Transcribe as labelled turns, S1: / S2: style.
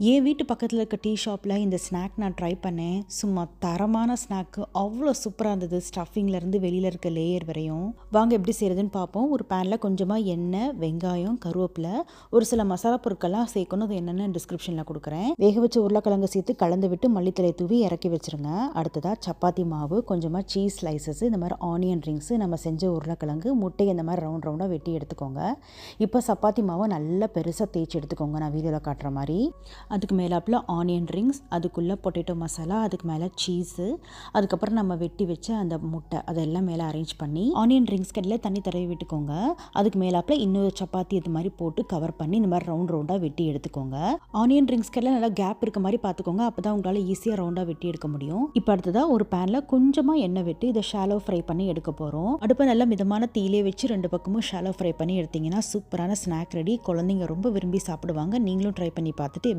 S1: என் வீட்டு பக்கத்தில் இருக்க டீ ஷாப்பில் இந்த ஸ்நாக் நான் ட்ரை பண்ணேன். சும்மா தரமான ஸ்நாக்கு, அவ்வளோ சூப்பராக இருந்தது. ஸ்டஃபிங்லேருந்து வெளியில் இருக்க லேயர் வரையும். வாங்க எப்படி செய்கிறதுன்னு பார்ப்போம். ஒரு பேனில் கொஞ்சமாக எண்ணெய், வெங்காயம், கருவேப்பிலை, ஒரு சில மசாலா பொருட்கள்லாம் சேர்க்கணும். அது என்னென்னு டிஸ்கிரிப்ஷனில் கொடுக்குறேன். வேக வச்ச உருளைக்கிழங்கு சேர்த்து கலந்து விட்டு மல்லித்தலை தூவி இறக்கி வச்சுருங்க. அடுத்ததாக சப்பாத்தி மாவு, கொஞ்சமாக சீஸ் ஸ்லைசஸ், இந்த மாதிரி ஆனியன் ரிங்ஸு, நம்ம செஞ்ச உருளைக்கிழங்கு, முட்டையை இந்த மாதிரி ரவுண்ட் ரவுண்டாக வெட்டி எடுத்துக்கோங்க. இப்போ சப்பாத்தி மாவை நல்லா பெருசாக தேய்ச்சி எடுத்துக்கோங்க, நான் வீடியோவில் காட்டுற மாதிரி. அதுக்கு மேலாப்பில் ஆனியன் ரிங்ஸ், அதுக்குள்ளே பொட்டேட்டோ மசாலா, அதுக்கு மேலே சீஸு, அதுக்கப்புறம் நம்ம வெட்டி வச்ச அந்த முட்டை, அதெல்லாம் மேலே அரேஞ்ச் பண்ணி ஆனியன் ரிங்ஸ் கடையில் தண்ணி தடவி விட்டுக்கோங்க. அதுக்கு மேலாப்பில் இன்னொரு சப்பாத்தி இது மாதிரி போட்டு கவர் பண்ணி இந்த மாதிரி ரவுண்ட் ரவுண்டாக வெட்டி எடுத்துக்கோங்க. ஆனியன் ரிங்ஸ் கடையில் நல்லா கேப் இருக்க மாதிரி பார்த்துக்கோங்க, அப்போ தான் உங்களால் ஈஸியாக ரவுண்டாக வெட்டி எடுக்க முடியும். இப்போ அடுத்ததாக ஒரு பேனில் கொஞ்சமாக எண்ணெய் விட்டு இதை ஷாலோ ஃப்ரை பண்ணி எடுக்க போகிறோம். அடுப்பை நல்லா மிதமான தீயிலே வச்சு 2 பக்கமும் ஷாலோ ஃப்ரை பண்ணி எடுத்திங்கன்னா சூப்பரான ஸ்நாக் ரெடி. குழந்தைங்க ரொம்ப விரும்பி சாப்பிடுவாங்க. நீங்களும் ட்ரை பண்ணி பார்த்துட்டு